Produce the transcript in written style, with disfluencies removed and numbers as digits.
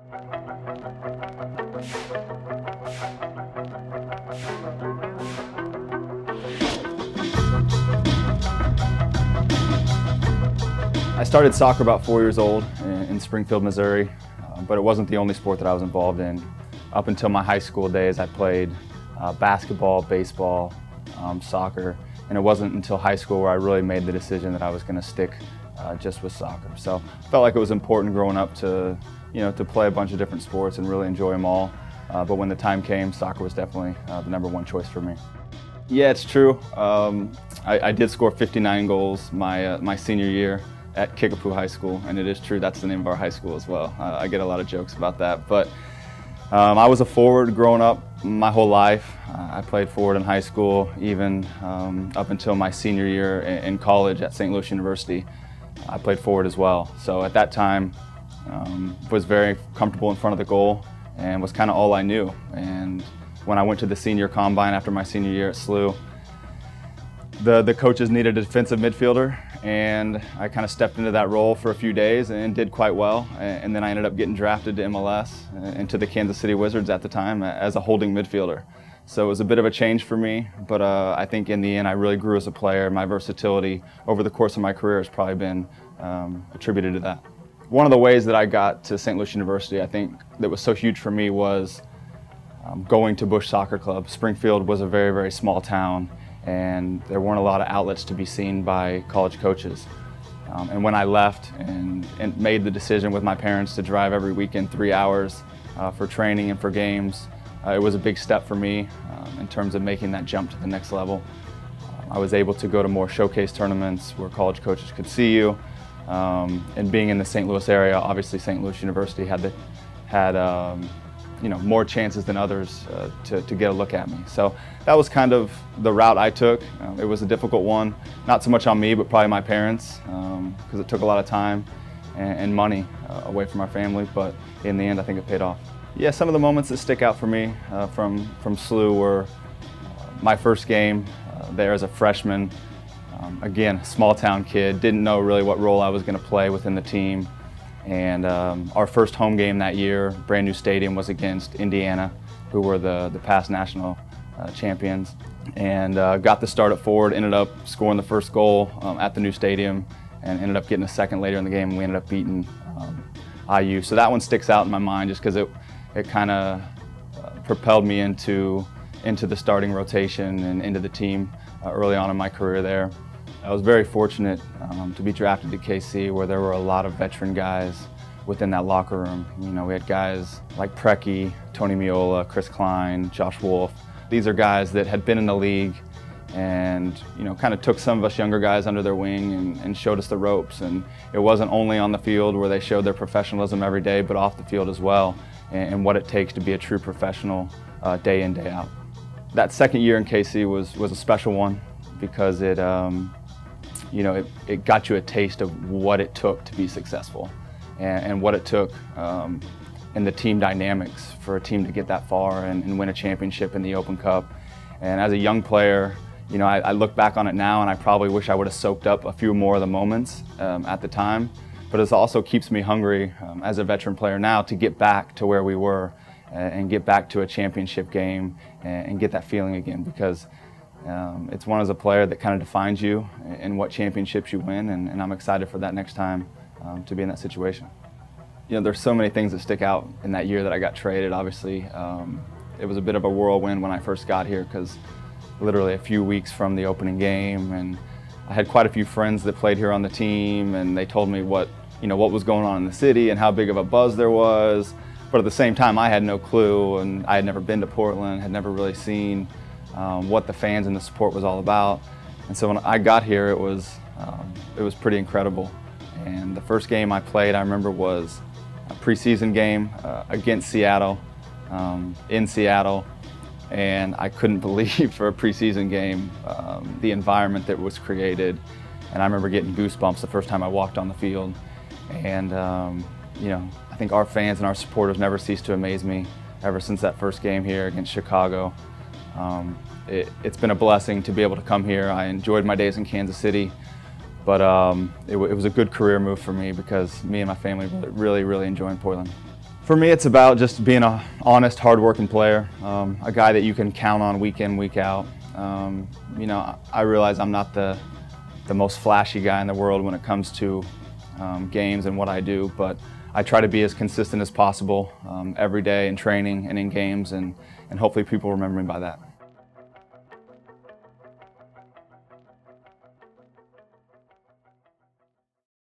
I started soccer about 4 years old in Springfield, Missouri, but it wasn't the only sport that I was involved in. Up until my high school days, I played basketball, baseball, soccer, and it wasn't until high school where I really made the decision that I was going to stick just with soccer. So I felt like it was important growing up to, to play a bunch of different sports and really enjoy them all. But when the time came, soccer was definitely the #1 choice for me. Yeah, it's true. I did score 59 goals my senior year at Kickapoo High School, and it is true that's the name of our high school as well. I get a lot of jokes about that, but I was a forward growing up my whole life. I played forward in high school, even up until my senior year in college at St. Louis University. I played forward as well. So at that time, was very comfortable in front of the goal and was kind of all I knew. And when I went to the senior combine after my senior year at SLU, the coaches needed a defensive midfielder, and I kind of stepped into that role for a few days and did quite well. And then I ended up getting drafted to MLS and to the Kansas City Wizards at the time as a holding midfielder. So it was a bit of a change for me, but I think in the end I really grew as a player. My versatility over the course of my career has probably been attributed to that. One of the ways that I got to St. Louis University, I think, that was so huge for me was going to Bush Soccer Club. Springfield was a very, very small town, and there weren't a lot of outlets to be seen by college coaches. And when I left and made the decision with my parents to drive every weekend 3 hours for training and for games, it was a big step for me in terms of making that jump to the next level. I was able to go to more showcase tournaments where college coaches could see you, and being in the St. Louis area, obviously St. Louis University had more chances than others to get a look at me. So that was kind of the route I took. It was a difficult one, not so much on me, but probably my parents, because it took a lot of time and money away from our family, but in the end I think it paid off. Yeah, some of the moments that stick out for me from SLU were my first game there as a freshman. Again, small town kid, didn't know really what role I was going to play within the team. And our first home game that year, brand new stadium, was against Indiana, who were the past national champions. And got the start at forward, ended up scoring the first goal at the new stadium, and ended up getting a second later in the game, and we ended up beating IU. So that one sticks out in my mind just because it kind of propelled me into the starting rotation and into the team early on in my career there. I was very fortunate to be drafted to KC, where there were a lot of veteran guys within that locker room. We had guys like Preki, Tony Meola, Chris Klein, Josh Wolf. These are guys that had been in the league and kind of took some of us younger guys under their wing and showed us the ropes. And it wasn't only on the field where they showed their professionalism every day, but off the field as well, and what it takes to be a true professional day in, day out. That second year in KC was a special one because it got you a taste of what it took to be successful and what it took in the team dynamics for a team to get that far and win a championship in the Open Cup. And as a young player, I look back on it now and I probably wish I would have soaked up a few more of the moments at the time. But it also keeps me hungry as a veteran player now to get back to where we were and get back to a championship game and get that feeling again, because it's one as a player that kind of defines you and what championships you win, and I'm excited for that next time to be in that situation. There's so many things that stick out in that year that I got traded. Obviously, it was a bit of a whirlwind when I first got here, because literally a few weeks from the opening game, and I had quite a few friends that played here on the team, and they told me what was going on in the city and how big of a buzz there was. But at the same time, I had no clue, and I had never been to Portland, had never really seen what the fans and the support was all about. And so when I got here, it was pretty incredible. And the first game I played, I remember, was a preseason game against Seattle, in Seattle. And I couldn't believe, for a preseason game, the environment that was created. And I remember getting goosebumps the first time I walked on the field. And I think our fans and our supporters never ceased to amaze me ever since that first game here against Chicago. It's been a blessing to be able to come here. I enjoyed my days in Kansas City, but it was a good career move for me because me and my family really, really enjoying Portland. For me, it's about just being an honest, hard-working player, a guy that you can count on week in, week out. You know, I realize I'm not the most flashy guy in the world when it comes to games and what I do, but I try to be as consistent as possible every day in training and in games, and hopefully people remember me by that.